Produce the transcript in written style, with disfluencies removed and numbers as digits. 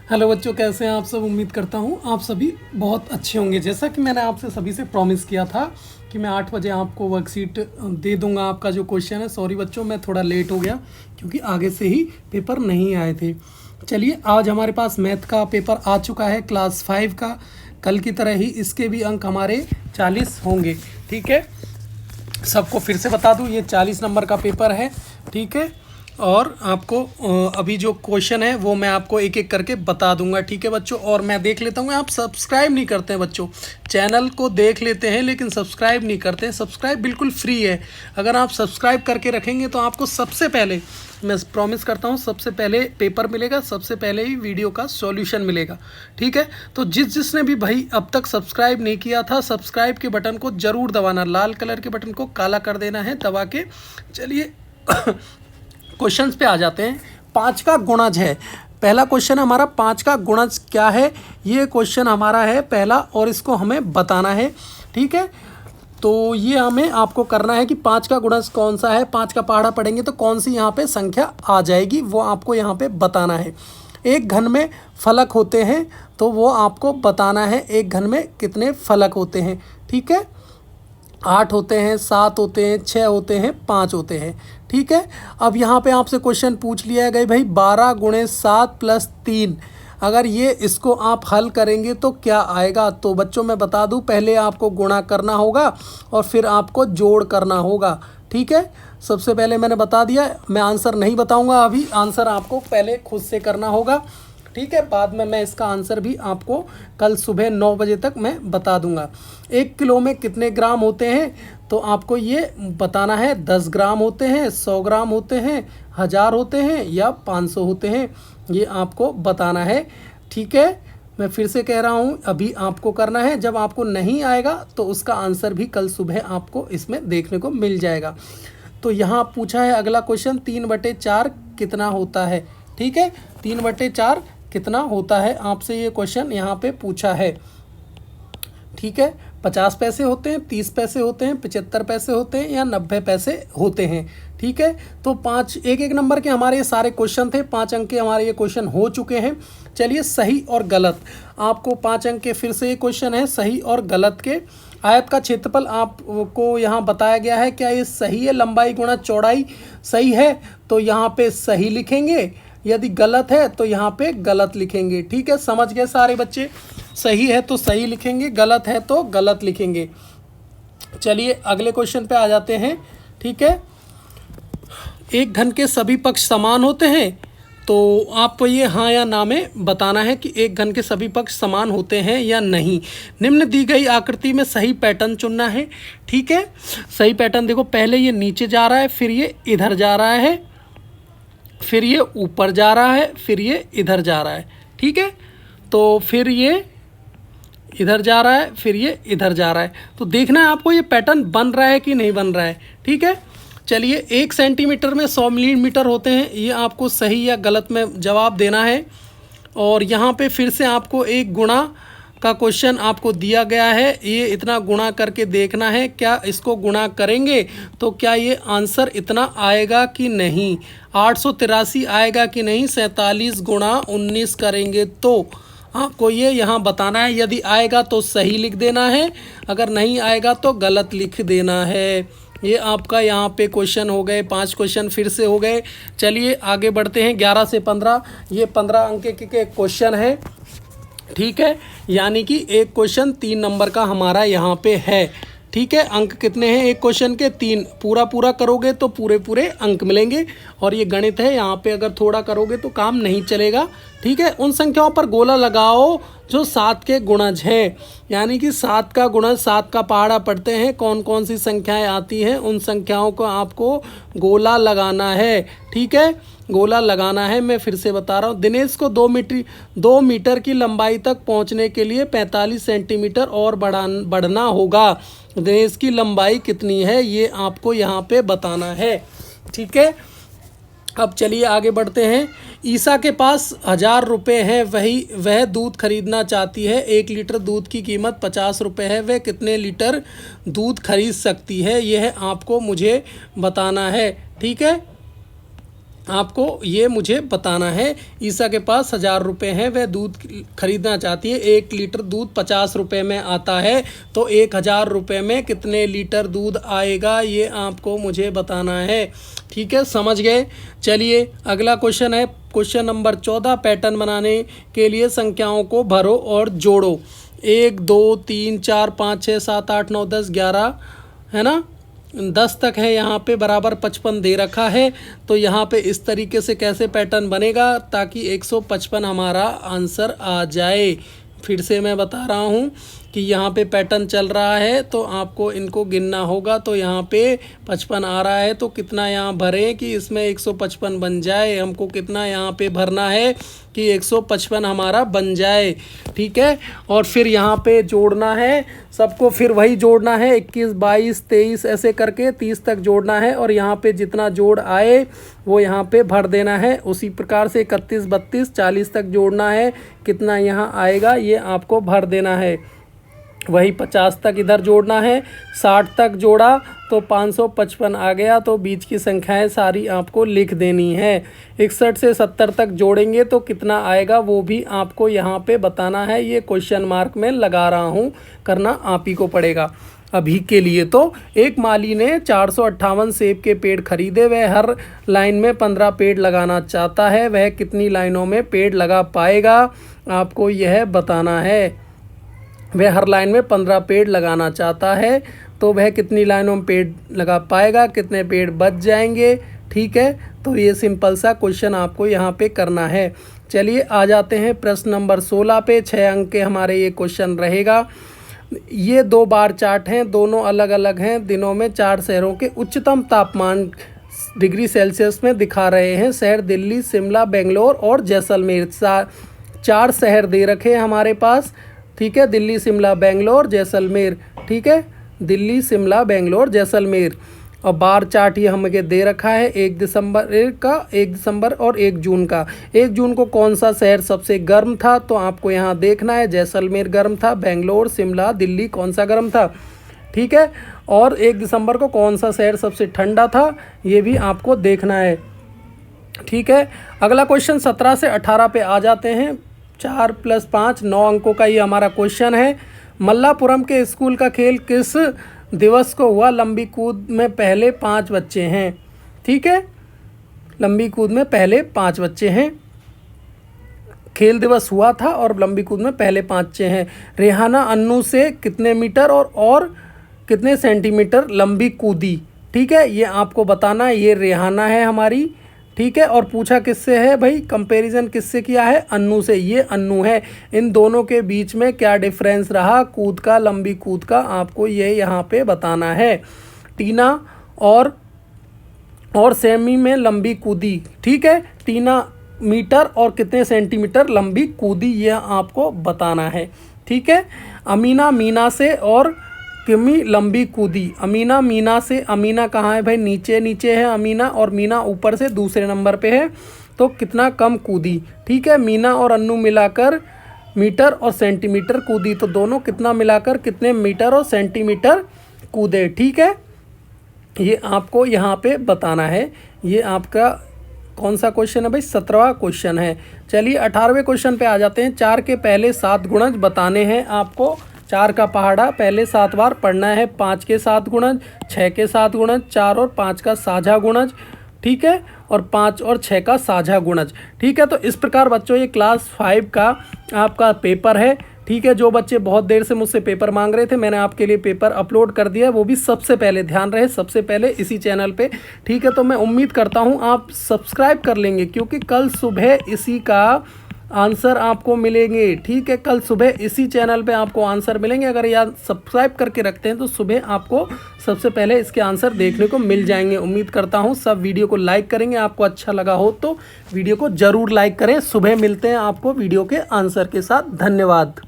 Hello बच्चों, कैसे हैं आप सब। उम्मीद करता हूँ आप सभी बहुत अच्छे होंगे। जैसा कि मैंने आपसे सभी से प्रॉमिस किया था कि मैं 8 बजे आपको वर्कशीट दे दूंगा, आपका जो क्वेश्चन है। सॉरी बच्चों, मैं थोड़ा लेट हो गया क्योंकि आगे से ही पेपर नहीं आए थे। चलिए, आज हमारे पास मैथ का पेपर आ चुका है क्लास 5 का। कल की तरह ही इसके भी अंक हमारे 40 होंगे। ठीक है, सबको फिर से बता दूं, ये 40 नंबर का पेपर है। ठीक है, और आपको अभी जो क्वेश्चन है वो मैं आपको एक एक करके बता दूंगा। ठीक है बच्चों, और मैं देख लेता हूँ, आप सब्सक्राइब नहीं करते हैं बच्चों, चैनल को देख लेते हैं लेकिन सब्सक्राइब नहीं करते हैं। सब्सक्राइब बिल्कुल फ्री है। अगर आप सब्सक्राइब करके रखेंगे तो आपको सबसे पहले, मैं प्रॉमिस करता हूँ, सबसे पहले पेपर मिलेगा, सबसे पहले ही वीडियो का सॉल्यूशन मिलेगा। ठीक है, तो जिसने भी भाई अब तक सब्सक्राइब नहीं किया था, सब्सक्राइब के बटन को ज़रूर दबाना, लाल कलर के बटन को काला कर देना है दबा के। चलिए क्वेश्चंस पे आ जाते हैं। 5 का गुणज है पहला क्वेश्चन हमारा। 5 का गुणज क्या है, ये क्वेश्चन हमारा है पहला, और इसको हमें बताना है। ठीक है, तो ये हमें आपको करना है कि 5 का गुणज कौन सा है। 5 का पहाड़ा पढ़ेंगे तो कौन सी यहाँ पे संख्या आ जाएगी, वो आपको यहाँ पे बताना है। एक घन में फलक होते हैं तो वो आपको बताना है, एक घन में कितने फलक होते हैं। ठीक है, 8 होते हैं, 7 होते हैं, 6 होते हैं, 5 होते हैं। ठीक है, अब यहाँ पे आपसे क्वेश्चन पूछ लिया है गई भाई 12 × 7 + 3, अगर ये इसको आप हल करेंगे तो क्या आएगा। तो बच्चों मैं बता दूं, पहले आपको गुणा करना होगा और फिर आपको जोड़ करना होगा। ठीक है, सबसे पहले मैंने बता दिया, मैं आंसर नहीं बताऊंगा अभी, आंसर आपको पहले खुद से करना होगा। ठीक है, बाद में मैं इसका आंसर भी आपको कल सुबह 9 बजे तक मैं बता दूंगा। 1 किलो में कितने ग्राम होते हैं, तो आपको ये बताना है। 10 ग्राम होते हैं, 100 ग्राम होते हैं, 1000 होते हैं या 500 होते हैं, ये आपको बताना है। ठीक है, मैं फिर से कह रहा हूँ, अभी आपको करना है। जब आपको नहीं आएगा तो उसका आंसर भी कल सुबह आपको इसमें देखने को मिल जाएगा। तो यहाँ पूछा है अगला क्वेश्चन, 3/4 कितना होता है। ठीक है, 3/4 कितना होता है, आपसे ये क्वेश्चन यहाँ पे पूछा है। ठीक है, 50 पैसे होते हैं, 30 पैसे होते हैं, 75 पैसे होते हैं या 90 पैसे होते हैं। ठीक है, तो 5 एक एक नंबर के हमारे ये सारे क्वेश्चन थे। 5 अंक के हमारे ये क्वेश्चन हो चुके हैं। चलिए, सही और गलत, आपको 5 अंक के फिर से ये क्वेश्चन है, सही और गलत के। आयत का क्षेत्रफल आपको यहाँ बताया गया है, क्या ये सही है। लंबाई गुणा चौड़ाई सही है तो यहाँ पे सही लिखेंगे, यदि गलत है तो यहाँ पे गलत लिखेंगे। ठीक है, समझ गए सारे बच्चे। सही है तो सही लिखेंगे, गलत है तो गलत लिखेंगे। चलिए अगले क्वेश्चन पे आ जाते हैं। ठीक है, एक घन के सभी पक्ष समान होते हैं, तो आपको ये हाँ या ना में बताना है कि एक घन के सभी पक्ष समान होते हैं या नहीं। निम्न दी गई आकृति में सही पैटर्न चुनना है। ठीक है, सही पैटर्न देखो, पहले ये नीचे जा रहा है, फिर ये इधर जा रहा है, फिर ये ऊपर जा रहा है, फिर ये इधर जा रहा है। ठीक है, तो फिर ये इधर जा रहा है, फिर ये इधर जा रहा है। तो देखना है आपको ये पैटर्न बन रहा है कि नहीं बन रहा है। ठीक है, चलिए 1 सेंटीमीटर में 100 मिलीमीटर होते हैं, ये आपको सही या गलत में जवाब देना है। और यहाँ पे फिर से आपको एक गुणा का क्वेश्चन आपको दिया गया है, ये इतना गुणा करके देखना है, क्या इसको गुणा करेंगे तो क्या ये आंसर इतना आएगा कि नहीं, 883 आएगा कि नहीं। 47 × 19 करेंगे तो आपको ये यहाँ बताना है। यदि आएगा तो सही लिख देना है, अगर नहीं आएगा तो गलत लिख देना है। ये आपका यहाँ पे क्वेश्चन हो गए, 5 क्वेश्चन फिर से हो गए। चलिए आगे बढ़ते हैं। 11 से 15, ये 15 अंक के क्वेश्चन है। ठीक है, यानी कि एक क्वेश्चन 3 नंबर का हमारा यहाँ पे है। ठीक है, अंक कितने हैं एक क्वेश्चन के, 3। पूरा करोगे तो पूरे अंक मिलेंगे। और ये गणित है, यहाँ पे अगर थोड़ा करोगे तो काम नहीं चलेगा। ठीक है, उन संख्याओं पर गोला लगाओ जो 7 के गुणज हैं, यानी कि 7 का गुणज, 7 का पहाड़ा पढ़ते हैं, कौन कौन सी संख्याएं आती हैं, उन संख्याओं को आपको गोला लगाना है। ठीक है, गोला लगाना है। मैं फिर से बता रहा हूँ, दिनेश को 2 मीटर की लंबाई तक पहुँचने के लिए 45 सेंटीमीटर और बढ़ना होगा। दिनेश की लंबाई कितनी है, ये आपको यहाँ पे बताना है। ठीक है, अब चलिए आगे बढ़ते हैं। ईसा के पास 1000 रुपये हैं, वह दूध खरीदना चाहती है। 1 लीटर दूध की कीमत 50 रुपये है, वह कितने लीटर दूध खरीद सकती है, यह आपको मुझे बताना है। ठीक है, आपको ये मुझे बताना है। ईसा के पास 1000 रुपये हैं, वह दूध खरीदना चाहती है। 1 लीटर दूध 50 रुपये में आता है, तो 1000 रुपये में कितने लीटर दूध आएगा, ये आपको मुझे बताना है। ठीक है, समझ गए। चलिए अगला क्वेश्चन है क्वेश्चन नंबर 14। पैटर्न बनाने के लिए संख्याओं को भरो और जोड़ो। 1 2 3 4 5 6 7 8 9 10 11 है ना, 10 तक है यहाँ पे, बराबर 55 दे रखा है। तो यहाँ पे इस तरीके से कैसे पैटर्न बनेगा ताकि 155 हमारा आंसर आ जाए। फिर से मैं बता रहा हूँ कि यहाँ पे पैटर्न चल रहा है तो आपको इनको गिनना होगा। तो यहाँ पे 55 आ रहा है, तो कितना यहाँ भरें कि इसमें 155 बन जाए। हमको कितना यहाँ पे भरना है कि 155 हमारा बन जाए। ठीक है, और फिर यहाँ पे जोड़ना है सबको, फिर वही जोड़ना है 21 22 23 ऐसे करके 30 तक जोड़ना है, और यहाँ पे जितना जोड़ आए वो यहाँ पे भर देना है। उसी प्रकार से 31 32 40 तक जोड़ना है, कितना यहाँ आएगा ये आपको भर देना है। वही 50 तक इधर जोड़ना है, 60 तक जोड़ा तो 555 आ गया। तो बीच की संख्याएं सारी आपको लिख देनी है। 61 से 70 तक जोड़ेंगे तो कितना आएगा वो भी आपको यहाँ पे बताना है। ये क्वेश्चन मार्क में लगा रहा हूँ, करना आप ही को पड़ेगा। अभी के लिए तो एक माली ने 458 सेब के पेड़ खरीदे, वह हर लाइन में 15 पेड़ लगाना चाहता है, वह कितनी लाइनों में पेड़ लगा पाएगा, आपको यह बताना है। वह हर लाइन में 15 पेड़ लगाना चाहता है, तो वह कितनी लाइनों में पेड़ लगा पाएगा, कितने पेड़ बच जाएंगे। ठीक है, तो ये सिंपल सा क्वेश्चन आपको यहाँ पे करना है। चलिए आ जाते हैं प्रश्न नंबर 16 पे। 6 अंक के हमारे ये क्वेश्चन रहेगा। ये 2 बार चार्ट हैं, दोनों अलग अलग हैं। दिनों में 4 शहरों के उच्चतम तापमान डिग्री सेल्सियस में दिखा रहे हैं। शहर दिल्ली, शिमला, बेंगलोर और जैसलमेर। 4 शहर दे रखे हैं हमारे पास। ठीक है, दिल्ली, शिमला, बेंगलोर, जैसलमेर। ठीक है, दिल्ली, शिमला, बेंगलोर, जैसलमेर। और बार चार्ट ये हमें दे रखा है 1 दिसंबर और 1 जून का। 1 जून को कौन सा शहर सबसे गर्म था, तो आपको यहाँ देखना है। जैसलमेर गर्म था, बेंगलोर, शिमला, दिल्ली कौन सा गर्म था। ठीक है, और 1 दिसंबर को कौन सा शहर सबसे ठंडा था, ये भी आपको देखना है। ठीक है, अगला क्वेश्चन 17 से 18 पे आ जाते हैं। 4 + 5 9 अंकों का ये हमारा क्वेश्चन है। मल्लापुरम के स्कूल का खेल किस दिवस को हुआ। लंबी कूद में पहले 5 बच्चे हैं। ठीक है, लंबी कूद में पहले 5 बच्चे हैं। खेल दिवस हुआ था और लंबी कूद में पहले 5 बच्चे हैं। रेहाना अन्नू से कितने मीटर और कितने सेंटीमीटर लंबी कूदी। ठीक है, ये आपको बताना है। ये रेहाना है हमारी। ठीक है, और पूछा किससे है भाई, कंपैरिजन किससे किया है, अन्नू से। ये अन्नू है। इन दोनों के बीच में क्या डिफरेंस रहा कूद का, लंबी कूद का, आपको ये यहाँ पे बताना है। टीना और सेमी में लंबी कूदी। ठीक है, टीना मीटर और कितने सेंटीमीटर लंबी कूदी, यह आपको बताना है। ठीक है, अमीना मीना से और किमी लंबी कूदी। अमीना मीना से, अमीना कहाँ है भाई, नीचे नीचे है अमीना, और मीना ऊपर से दूसरे नंबर पे है, तो कितना कम कूदी। ठीक है, मीना और अन्नू मिलाकर मीटर और सेंटीमीटर कूदी, तो दोनों कितना मिलाकर कितने मीटर और सेंटीमीटर कूदे। ठीक है, ये आपको यहाँ पे बताना है। ये आपका कौन सा क्वेश्चन है भाई, 17वां क्वेश्चन है। चलिए 18वें क्वेश्चन पे आ जाते हैं। 4 के पहले 7 गुणज बताने हैं आपको। 4 का पहाड़ा पहले 7 बार पढ़ना है। 5 के 7 गुणज, 6 के 7 गुणज, 4 और 5 का साझा गुणज। ठीक है, और 5 और 6 का साझा गुणज। ठीक है, तो इस प्रकार बच्चों ये क्लास 5 का आपका पेपर है। ठीक है, जो बच्चे बहुत देर से मुझसे पेपर मांग रहे थे, मैंने आपके लिए पेपर अपलोड कर दिया है, वो भी सबसे पहले, ध्यान रहे, सबसे पहले इसी चैनल पे। ठीक है, तो मैं उम्मीद करता हूँ आप सब्सक्राइब कर लेंगे, क्योंकि कल सुबह इसी का आंसर आपको मिलेंगे। ठीक है, कल सुबह इसी चैनल पे आपको आंसर मिलेंगे। अगर यार सब्सक्राइब करके रखते हैं तो सुबह आपको सबसे पहले इसके आंसर देखने को मिल जाएंगे। उम्मीद करता हूँ सब वीडियो को लाइक करेंगे। आपको अच्छा लगा हो तो वीडियो को ज़रूर लाइक करें। सुबह मिलते हैं आपको वीडियो के आंसर के साथ। धन्यवाद।